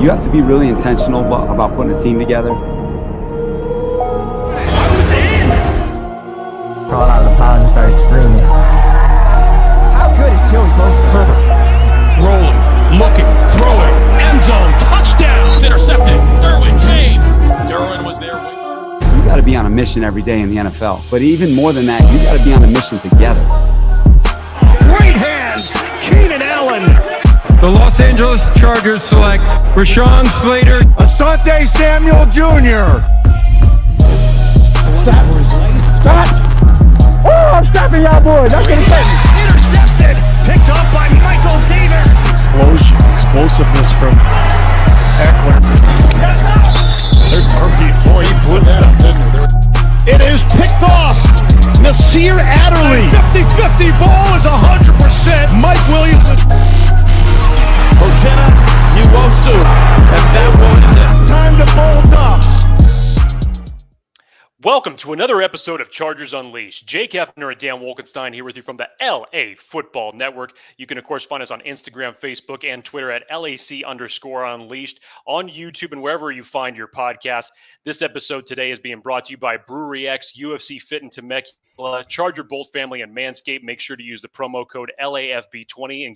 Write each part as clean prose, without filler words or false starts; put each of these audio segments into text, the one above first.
You have to be really intentional about putting a team together. I was in! Crawled out of the pound and started screaming. How good is Joey Bosa? Herbert, rolling, looking, throwing, end zone, touchdown, intercepted. Derwin was there. You got to be on a mission every day in the NFL. But even more than that, you got to be on a mission together. Great hands, Keenan Allen. The Los Angeles Chargers select Rashawn Slater. Asante Samuel Jr. That was that. Oh, I'm stopping y'all boys. That's what it's Intercepted, picked up by Michael Davis. Explosiveness from Eckler. There's Murphy. Boy, he blew that up, didn't he? It is picked off. Nasir Adderley. 50-50 ball is 100%. Mike Williams. Uchenna Nwosu. And that one is it. Time to bolt up. Welcome to another episode of Chargers Unleashed. Jake Effner and Dan Wolkenstein here with you from the LA Football Network. You can, of course, find us on Instagram, Facebook, and Twitter at LAC_Unleashed, on YouTube, and wherever you find your podcast. This episode today is being brought to you by Brewery X, UFC Fit in Temecula, Charger Bolt Family, and Manscaped. Make sure to use the promo code LAFB20 and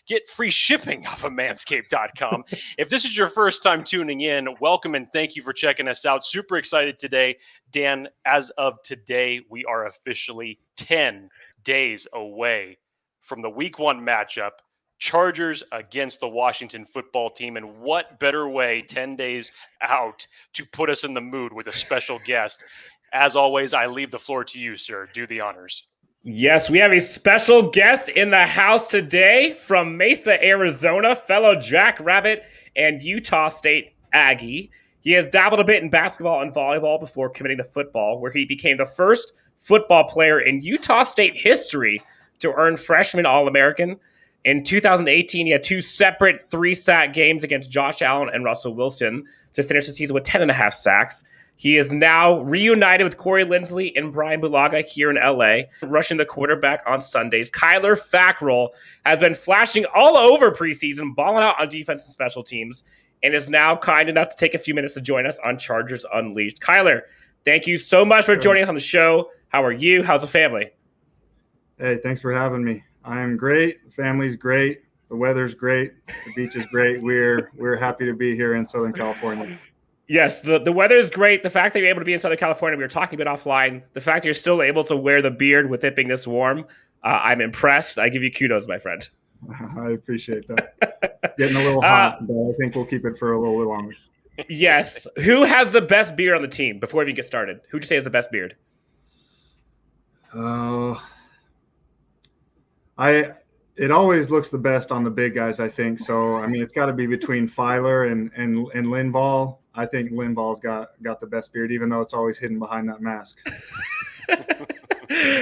get free shipping off of manscaped.com. If this is your first time tuning in, welcome and thank you for checking us out. Super excited today. Dan, as of today, we are officially 10 days away from the Week 1 matchup, Chargers against the Washington football team. And what better way 10 days out to put us in the mood with a special guest? As always, I leave the floor to you, sir. Do the honors. Yes, we have a special guest in the house today from Mesa, Arizona, fellow Jackrabbit and Utah State Aggie. He has dabbled a bit in basketball and volleyball before committing to football, where he became the first football player in Utah State history to earn freshman All-American. In 2018, he had two separate 3-sack games against Josh Allen and Russell Wilson to finish the season with 10.5 sacks. He is now reunited with Corey Linsley and Brian Bulaga here in LA, rushing the quarterback on Sundays. Kyler Fackrell has been flashing all over preseason, balling out on defense and special teams, and is now kind enough to take a few minutes to join us on Chargers Unleashed. Kyler, thank you so much for joining us on the show. How are you? How's the family? Hey, thanks for having me. I am great. The family's great. The weather's great. The beach is great. We're happy to be here in Southern California. Yes, the weather is great. The fact that you're able to be in Southern California, we were talking about offline. The fact that you're still able to wear the beard with it being this warm, I'm impressed. I give you kudos, my friend. I appreciate that. Getting a little hot, but I think we'll keep it for a little bit longer. Yes. Who has the best beard on the team before we get started? Who would you say has the best beard? It always looks the best on the big guys, I think. So, I mean, it's got to be between Filer and Linval. I think Linval's got the best beard, even though it's always hidden behind that mask.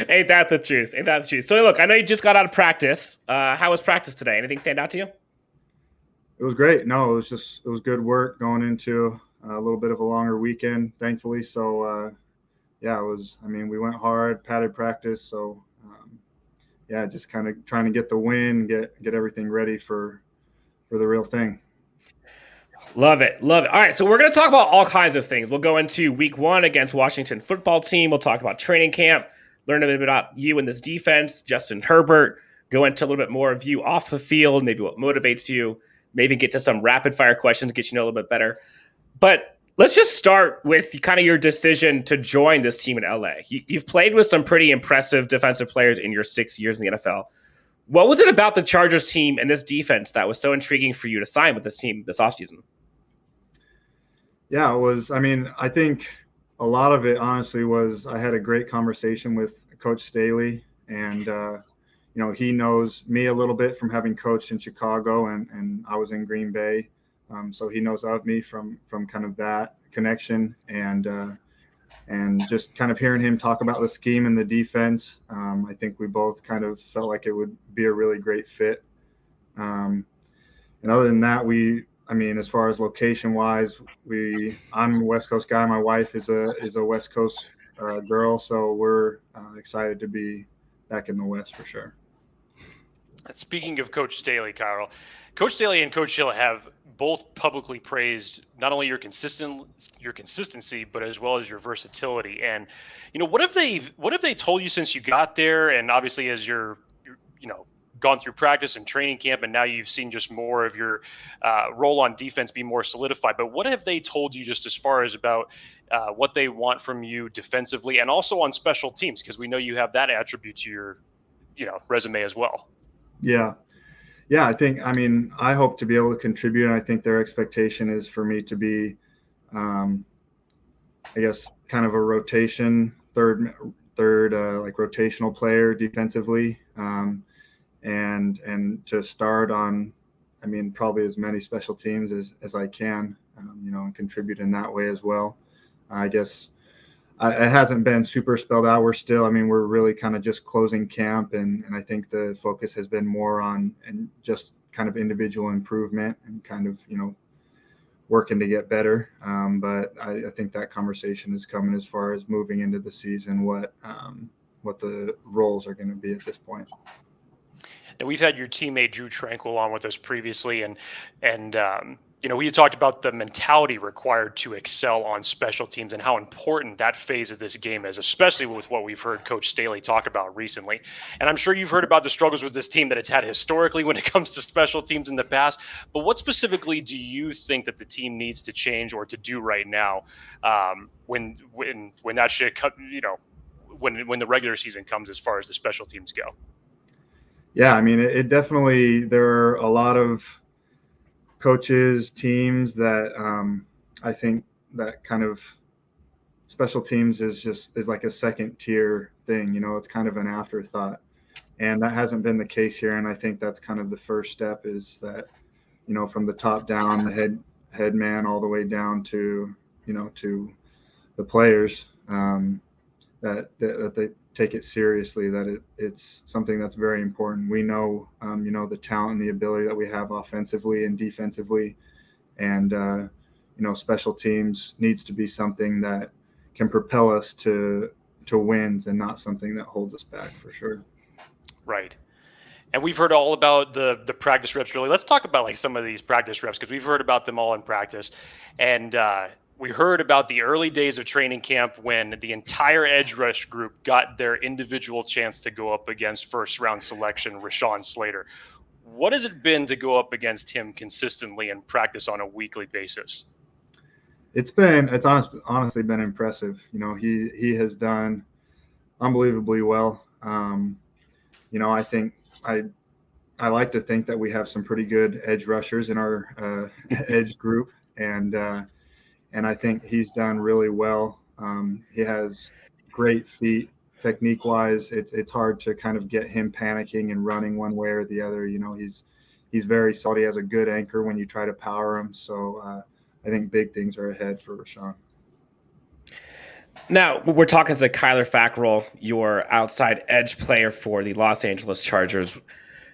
Ain't that the truth? Ain't that the truth? So, look, I know you just got out of practice. How was practice today? Anything stand out to you? It was great. No, it was good work going into a little bit of a longer weekend, thankfully. So, yeah, it was. I mean, we went hard, padded practice. So, yeah, just kind of trying to get the win, get everything ready for the real thing. Love it. Love it. All right, so we're going to talk about all kinds of things. We'll go into Week 1 against Washington football team. We'll talk about training camp, learn a bit about you and this defense, Justin Herbert, go into a little bit more of you off the field, maybe what motivates you, maybe get to some rapid-fire questions, get you to know a little bit better. But let's just start with kind of your decision to join this team in LA. You've played with some pretty impressive defensive players in your 6 years in the NFL. What was it about the Chargers team and this defense that was so intriguing for you to sign with this team this offseason? Yeah, it was. I mean, I think a lot of it, honestly, was I had a great conversation with Coach Staley, and he knows me a little bit from having coached in Chicago, and I was in Green Bay, so he knows of me from kind of that connection, and just kind of hearing him talk about the scheme and the defense. I think we both kind of felt like it would be a really great fit, and other than that, as far as location-wise, I'm a West Coast guy. My wife is a West Coast girl, so we're excited to be back in the West for sure. Speaking of Coach Staley, Kyle, Coach Staley and Coach Hill have both publicly praised not only your consistency, but as well as your versatility. And what have they told you since you got there? And obviously, as you're gone through practice and training camp, and now you've seen just more of your role on defense be more solidified. But what have they told you just as far as about what they want from you defensively and also on special teams? Because we know you have that attribute to your resume as well. Yeah, I hope to be able to contribute, and I think their expectation is for me to be, I guess, kind of a rotation, third like rotational player defensively, and to start on, probably as many special teams as I can, and contribute in that way as well. I guess it hasn't been super spelled out. We're still, we're really kind of just closing camp, and I think the focus has been more on and just kind of individual improvement and kind of, working to get better. But I think that conversation is coming as far as moving into the season, what the roles are going to be at this point. Now, we've had your teammate Drew Tranquil on with us previously, and we talked about the mentality required to excel on special teams and how important that phase of this game is, especially with what we've heard Coach Staley talk about recently. And I'm sure you've heard about the struggles with this team that it's had historically when it comes to special teams in the past. But what specifically do you think that the team needs to change or to do right now when that shit, when the regular season comes as far as the special teams go? Yeah, it definitely, there are a lot of coaches, teams that I think that kind of special teams is like a second tier thing. It's kind of an afterthought, and that hasn't been the case here. And I think that's kind of the first step, is that, from the top down, the head man, all the way down to, to the players, that they take it seriously, that it's something that's very important. We know, the talent and the ability that we have offensively and defensively, and, special teams needs to be something that can propel us to wins and not something that holds us back, for sure. Right. And we've heard all about the practice reps. Really, let's talk about some of these practice reps, because we've heard about them all in practice. And, we heard about the early days of training camp when the entire edge rush group got their individual chance to go up against first-round selection Rashawn Slater. What has it been to go up against him consistently in practice on a weekly basis? It's honestly been impressive. He has done unbelievably well. I think I like to think that we have some pretty good edge rushers in our edge group, and I think he's done really well. He has great feet, technique-wise. It's hard to kind of get him panicking and running one way or the other. He's very solid. He has a good anchor when you try to power him. So I think big things are ahead for Rashawn. Now, we're talking to Kyler Fackrell, your outside edge player for the Los Angeles Chargers.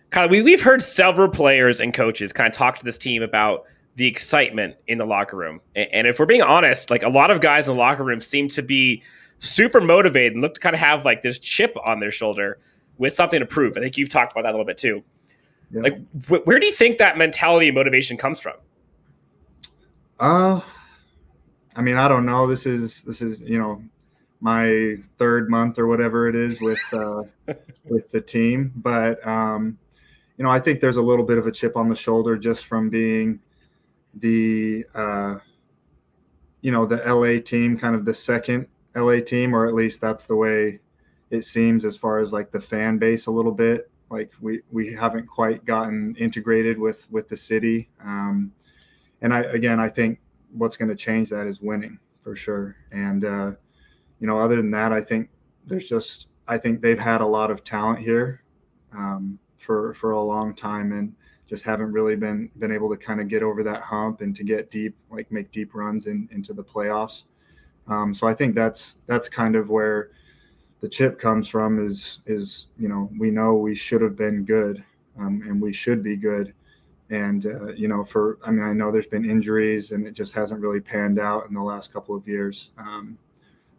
Kyler, we've heard several players and coaches kind of talk to this team about the excitement in the locker room. And if we're being honest, a lot of guys in the locker room seem to be super motivated and look to kind of have this chip on their shoulder with something to prove. I think you've talked about that a little bit too. Yeah. Where do you think that mentality and motivation comes from? I don't know. This is my third month or whatever it is with the team, but I think there's a little bit of a chip on the shoulder just from being the LA team, kind of the second LA team, or at least that's the way it seems as far as the fan base a little bit. We haven't quite gotten integrated with the city. And I think what's going to change that is winning, for sure. And, other than that, I think they've had a lot of talent here for a long time, and just haven't really been able to kind of get over that hump and to get deep, make deep runs into the playoffs. So I think that's kind of where the chip comes from, is we know we should have been good, and we should be good. And, I know there's been injuries and it just hasn't really panned out in the last couple of years.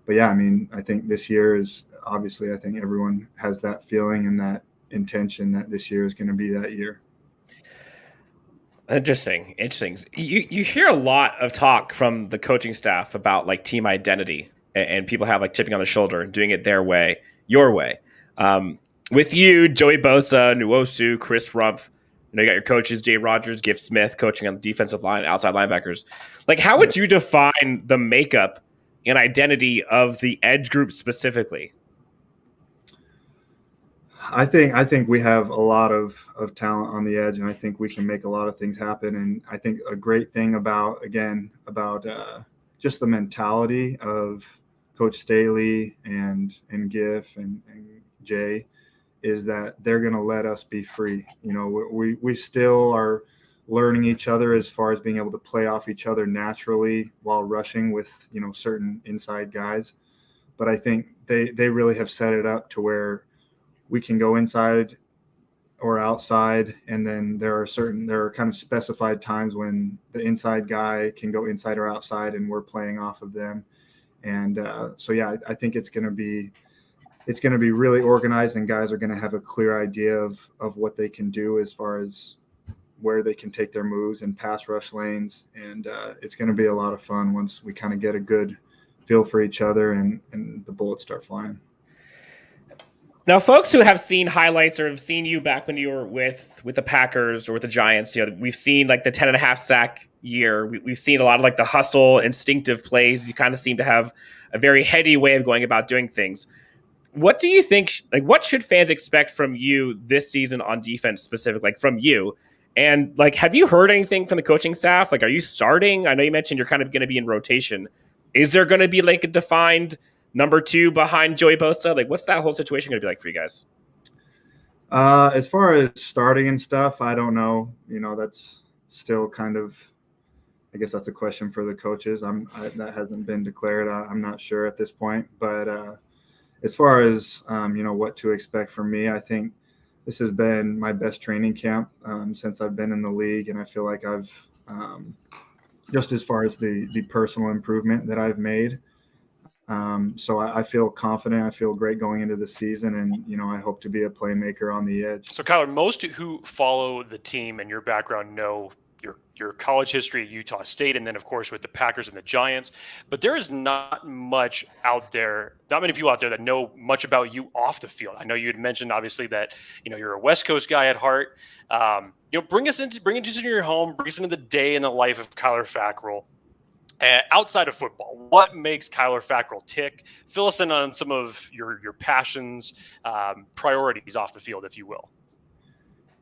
But yeah, I think this year is obviously, I think everyone has that feeling and that intention that this year is going to be that year. Interesting. You hear a lot of talk from the coaching staff about like team identity and people have like chipping on the shoulder and doing it their way, your way. With you, Joey Bosa, Nwosu, Chris Rumpf, you got your coaches, Jay Rogers, Gift Smith, coaching on the defensive line, outside linebackers. Like, how would you define the makeup and identity of the edge group specifically? I think we have a lot of talent on the edge, and I think we can make a lot of things happen. And I think a great thing about just the mentality of Coach Staley and Giff and Jay is that they're going to let us be free. We still are learning each other as far as being able to play off each other naturally while rushing with, certain inside guys. But I think they really have set it up to where we can go inside or outside. And then there are kind of specified times when the inside guy can go inside or outside and we're playing off of them. And I think it's going to be really organized, and guys are going to have a clear idea of what they can do as far as where they can take their moves and pass rush lanes. And it's going to be a lot of fun once we kind of get a good feel for each other and the bullets start flying. Now, folks who have seen highlights or have seen you back when you were with the Packers or with the Giants, we've seen like the 10.5 sack year. We've seen a lot of like the hustle, instinctive plays. You kind of seem to have a very heady way of going about doing things. What do you think, like, what should fans expect from you this season on defense specifically, like from you? And like, have you heard anything from the coaching staff? Like, are you starting? I know you mentioned you're kind of going to be in rotation. Is there going to be like a defined number 2 behind Joey Bosa? Like, what's that whole situation going to be like for you guys? As far as starting and stuff, I don't know. That's still kind of, I guess that's a question for the coaches. That hasn't been declared. I'm not sure at this point. But as far as, what to expect from me, I think this has been my best training camp since I've been in the league. And I feel like I've, just as far as the personal improvement that I've made, so I feel confident. I feel great going into the season, and I hope to be a playmaker on the edge. So Kyler, most who follow the team and your background know your college history at Utah State, and then of course with the Packers and the Giants. But there is not many people out there that know much about you off the field. I know you had mentioned obviously that you're a West Coast guy at heart. Bring us into your home, bring us into the day in the life of Kyler Fackrell. Outside of football, what makes Kyler Fackrell tick? Fill us in on some of your passions, priorities off the field, if you will.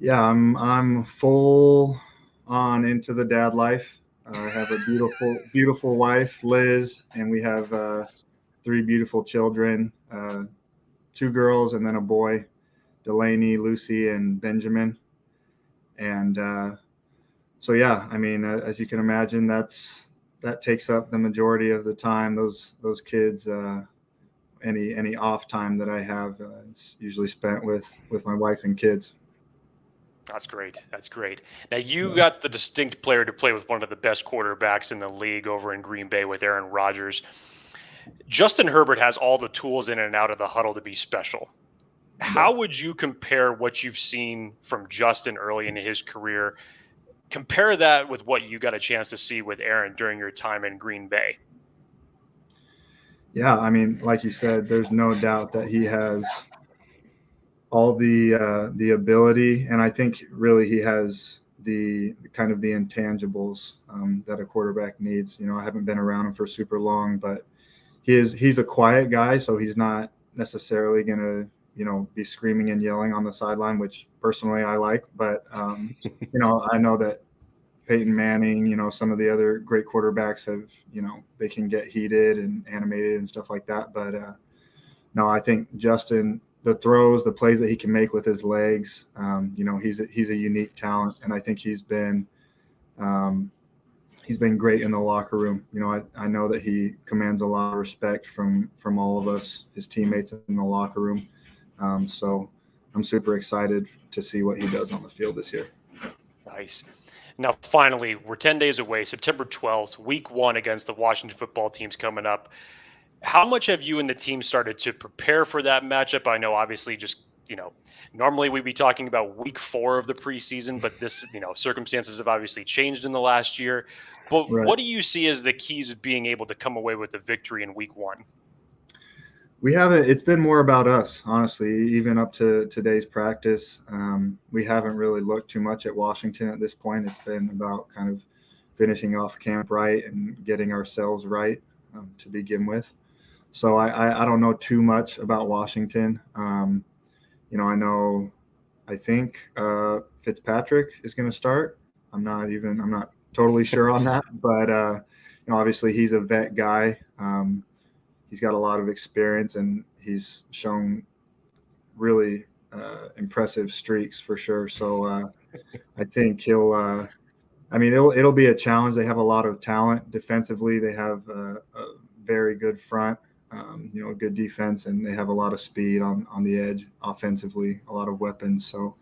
Yeah, I'm full on into the dad life. I have a beautiful wife, Liz, and we have 3 beautiful children, 2 girls and then a boy, Delaney, Lucy, and Benjamin. And as you can imagine, that takes up the majority of the time. Those kids, any off time that I have, is usually spent with my wife and kids. That's great. Now you got the distinct player to play with one of the best quarterbacks in the league over in Green Bay with Aaron Rodgers. Justin Herbert has all the tools in and out of the huddle to be special. How would you compare what you've seen from Justin early in his career? Compare that with what you got a chance to see with Aaron during your time in Green Bay. Yeah, I mean, like you said, there's no doubt that he has all the ability, and I think really he has the kind of the intangibles that a quarterback needs. I haven't been around him for super long, but he's a quiet guy, so he's not necessarily going to be screaming and yelling on the sideline, which personally I like. But, I know that Peyton Manning, some of the other great quarterbacks have, they can get heated and animated and stuff like that. But no, I think Justin, the throws, the plays that he can make with his legs, he's a unique talent. And I think he's been great in the locker room. I know that he commands a lot of respect from all of us, his teammates in the locker room. So I'm super excited to see what he does on the field this year. Nice. Now, finally, we're 10 days away, September 12th, week 1 against the Washington football team's coming up. How much have you and the team started to prepare for that matchup? I know, obviously, just normally we'd be talking about week 4 of the preseason, but this, circumstances have obviously changed in the last year. But Right. what do you see as the keys of being able to come away with a victory in week 1? We haven't. It's been more about us, honestly. Even up to today's practice, we haven't really looked too much at Washington at this point. It's been about kind of finishing off camp right and getting ourselves right to begin with. So I don't know too much about Washington. I think Fitzpatrick is going to start. I'm not totally sure on that, but obviously he's a vet guy. He's got a lot of experience and he's shown really impressive streaks for sure. So I think it'll be a challenge. They have a lot of talent defensively. They have a very good front, good defense, and they have a lot of speed on the edge offensively, a lot of weapons. So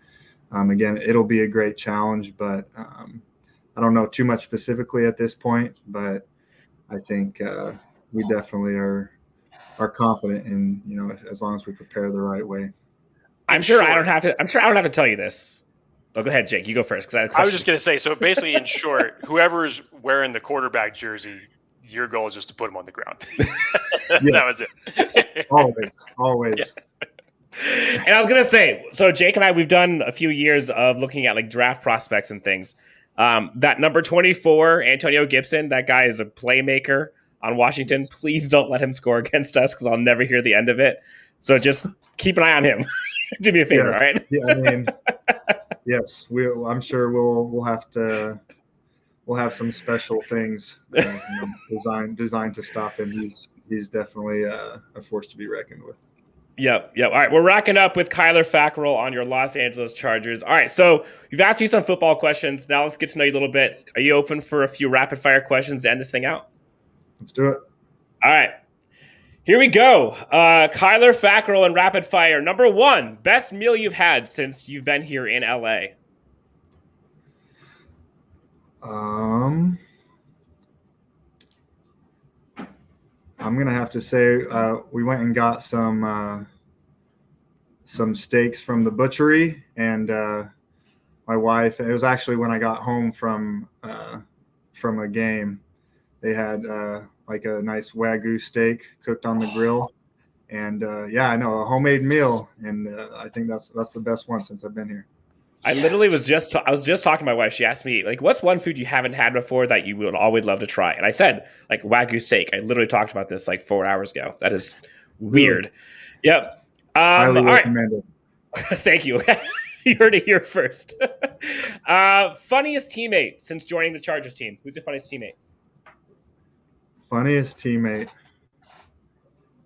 again, it'll be a great challenge, but I don't know too much specifically at this point, but I think we definitely are confident in, as long as we prepare the right way. I'm sure I don't have to tell you this. Oh, go ahead, Jake. You go first because I was just going to say, so basically, in short, whoever's wearing the quarterback jersey, your goal is just to put him on the ground. That was it. Always. Yes. And I was going to say, so Jake and I, we've done a few years of looking at like draft prospects and things. That number 24, Antonio Gibson, that guy is a playmaker on Washington. Please don't let him score against us because I'll never hear the end of it. So just keep an eye on him. Do me a favor, all right? Yeah, yes, I'm sure we'll have some special things designed to stop him. He's definitely a force to be reckoned with. Yep. All right, we're racking up with Kyler Fackrell on your Los Angeles Chargers. All right, so we've asked you some football questions. Now let's get to know you a little bit. Are you open for a few rapid-fire questions to end this thing out? Let's do it. All right. Here we go. Kyler Fackrell and rapid fire. Number 1, best meal you've had since you've been here in LA. I'm gonna have to say we went and got some steaks from the butchery, and my wife. It was actually when I got home from a game. They had like a nice Wagyu steak cooked on the grill, and I know, a homemade meal, and I think that's the best one since I've been here. I literally was just talking to my wife. She asked me, like, what's one food you haven't had before that you would always love to try? And I said, like, Wagyu steak. I literally talked about this like 4 hours ago. That is weird. Yep. Highly recommended. Thank you. You heard it here first. Funniest teammate since joining the Chargers team. Who's your funniest teammate? Funniest teammate.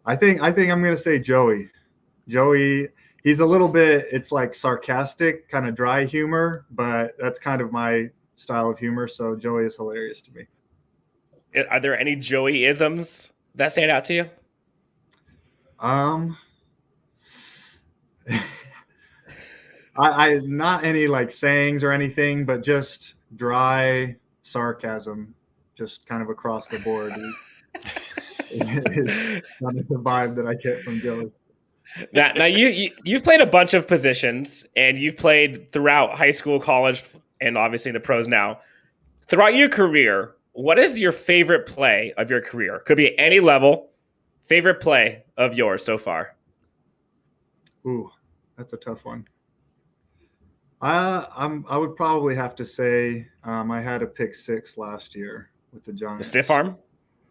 I think I'm going to say Joey. Joey, he's a little bit, it's like sarcastic, kind of dry humor, but that's kind of my style of humor. So Joey is hilarious to me. Are there any Joey-isms that stand out to you? I not any like sayings or anything, but just dry sarcasm, just kind of across the board. It's kind of the vibe that I get from Joey. Now you've played a bunch of positions, and you've played throughout high school, college, and obviously the pros now. Throughout your career, what is your favorite play of your career? Could be at any level. Favorite play of yours so far? Ooh, that's a tough one. I would probably have to say I had a pick 6 last year with the Giants. The stiff arm?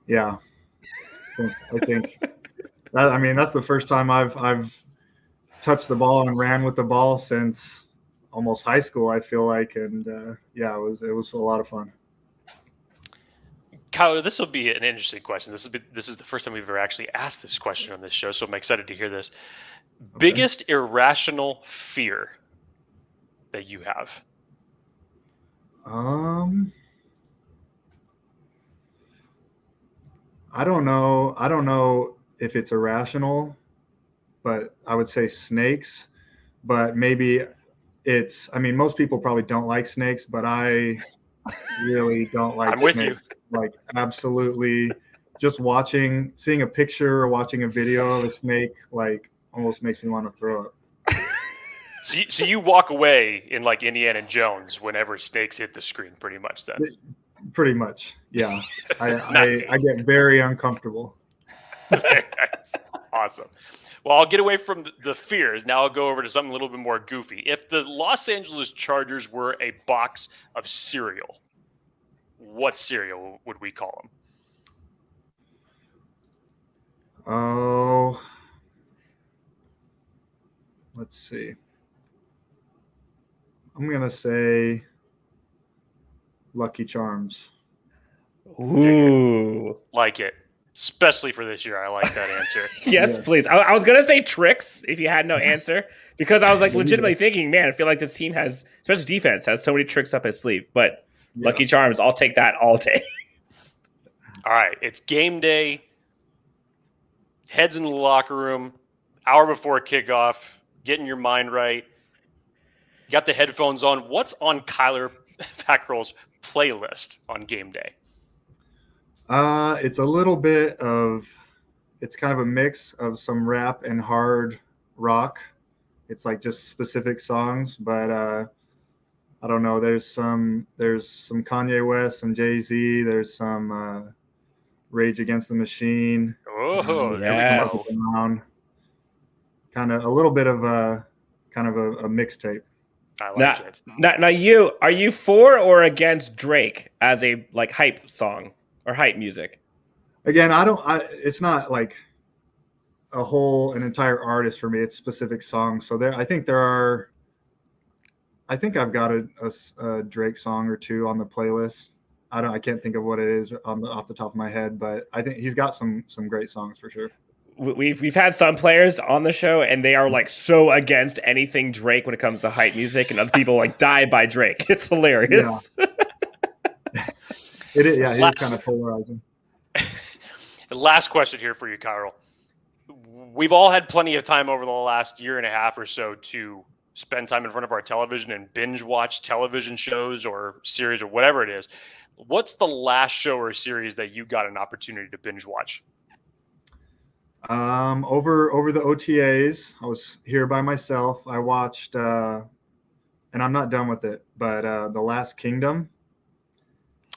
Yeah, I think that's the first time I've touched the ball and ran with the ball since almost high school, I feel like, and it was a lot of fun. Kyler, this will be an interesting question. This is the first time we've ever actually asked this question on this show, so I'm excited to hear this. Okay. Biggest irrational fear that you have? I don't know if it's irrational, but I would say snakes. But maybe most people probably don't like snakes, but I really don't like snakes. I'm with you. Like, absolutely, just seeing a picture or watching a video of a snake, like, almost makes me want to throw up. So you walk away in like Indiana Jones whenever snakes hit the screen, pretty much then. Pretty much, yeah. Nice. I get very uncomfortable. That's awesome. Well, I'll get away from the fears. Now I'll go over to something a little bit more goofy. If the Los Angeles Chargers were a box of cereal, what cereal would we call them? Oh, let's see. I'm going to say Lucky Charms. Ooh. Like it. Especially for this year. I like that answer. Yes, please. I was going to say Tricks if you had no answer, because I was like legitimately thinking, man, I feel like this team has, especially defense, has so many tricks up its sleeve. But Lucky Charms, I'll take that all day. All right. It's game day. Heads in the locker room. Hour before kickoff. Getting your mind right. You got the headphones on. What's on Kyler Fackrell's playlist on game day? It's a little bit of, it's kind of a mix of some rap and hard rock. It's like just specific songs, but I don't know. There's some Kanye West, some Jay-Z. There's some Rage Against the Machine. Oh, yes. Kind of a little bit of a mixtape. I like it. Now, are you for or against Drake as a like hype song or hype music? Again, it's not like an entire artist for me. It's specific songs. So I think I've got a Drake song or two on the playlist. I can't think of what it is off the top of my head, but I think he's got some great songs for sure. We've had some players on the show, and they are like so against anything Drake when it comes to hype music, and other people like die by Drake. It's hilarious. Yeah. It is, yeah, he's kind of polarizing. The last question here for you, Kyler. We've all had plenty of time over the last year and a half or so to spend time in front of our television and binge watch television shows or series or whatever it is. What's the last show or series that you got an opportunity to binge watch? Over the OTAs, I was here by myself. I watched, and I'm not done with it, but The Last Kingdom.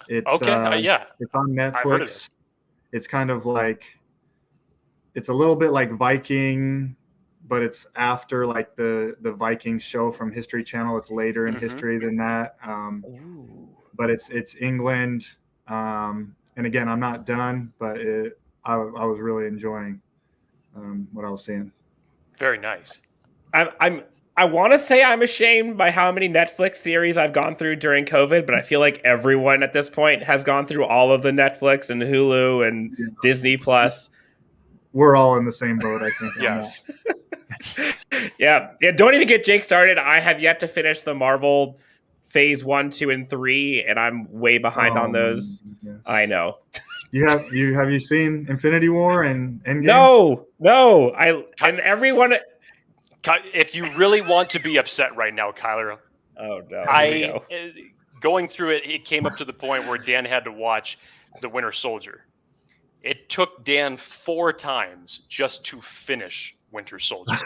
It's okay. It's on Netflix. I've heard of this. It's kind of like, it's a little bit like Viking, but it's after like the Viking show from History Channel. It's later in history than that. But it's England. And again, I'm not done, but I was really enjoying what I was seeing. Very nice. I want to say I'm ashamed by how many Netflix series I've gone through during COVID, but I feel like everyone at this point has gone through all of the Netflix and Hulu and Disney Plus. We're all in the same boat, I think. Yes. Yeah. Don't even get Jake started. I have yet to finish the Marvel Phase 1, 2, and 3, and I'm way behind on those. I know. Have you seen Infinity War and Endgame? No. And everyone. If you really want to be upset right now, Kyler, oh no, going through it, it came up to the point where Dan had to watch The Winter Soldier. It took Dan 4 times just to finish Winter Soldier.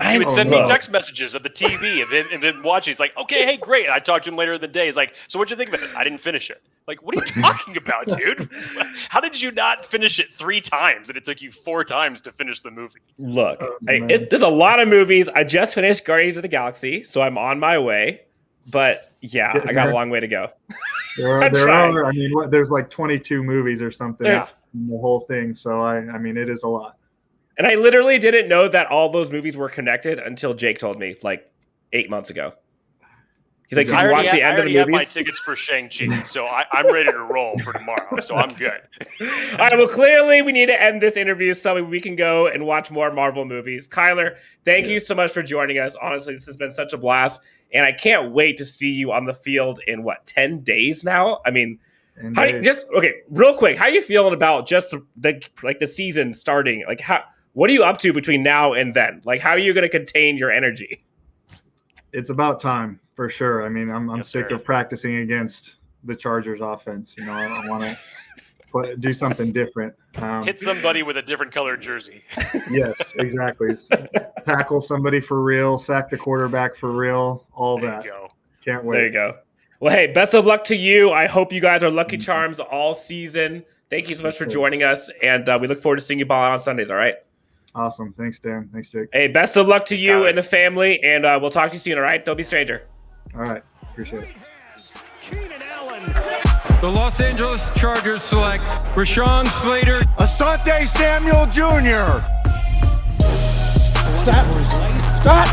He would send me text messages of the TV of him watching. He's like, okay, hey, great. And I talked to him later in the day. He's like, so what'd you think of it? I didn't finish it. Like, what are you talking about, dude? How did you not finish it 3 times and it took you 4 times to finish the movie? Look, there's a lot of movies. I just finished Guardians of the Galaxy, so I'm on my way. But yeah, I got a long way to go. There's like 22 movies or something in the whole thing. So it is a lot. And I literally didn't know that all those movies were connected until Jake told me like 8 months ago. He's like, did you watch the end of the movies? I have my tickets for Shang-Chi, so I'm ready to roll for tomorrow, so I'm good. All right, well, clearly we need to end this interview so we can go and watch more Marvel movies. Kyler, thank you so much for joining us. Honestly, this has been such a blast, and I can't wait to see you on the field in, 10 days now? I mean, real quick, how are you feeling about just the season starting? Like, what are you up to between now and then? Like, how are you going to contain your energy? It's about time. For sure. I mean, I'm sick of practicing against the Chargers offense. I do something different. Hit somebody with a different colored jersey. Yes, exactly. Tackle somebody for real, sack the quarterback for real, all There that. you go. Can't wait. There you go. Well, hey, best of luck to you. I hope you guys are Lucky Charms all season. Thank you so much for joining us, and we look forward to seeing you ball out on Sundays, all right? Awesome. Thanks, Dan. Thanks, Jake. Hey, best of luck to you Tyler. and the family, and we'll talk to you soon, all right? Don't be a stranger. All right. Appreciate it. The Los Angeles Chargers select Rashawn Slater. Asante Samuel Jr. Stop!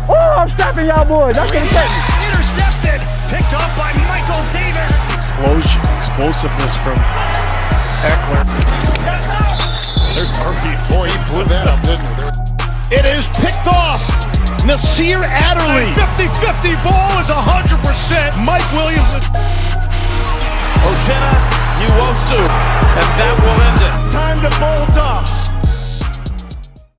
Oh, I'm stopping y'all boys. That's gonna take me. Intercepted. Picked up by Michael Davis. Explosion. Explosiveness from Eckler. There's Murphy. Boy, he blew that up, didn't he? It is picked off. Nasir Adderley. 50-50 ball is 100%. Mike Williams. Uchenna Nwosu, and that will end it. Time to bolt up.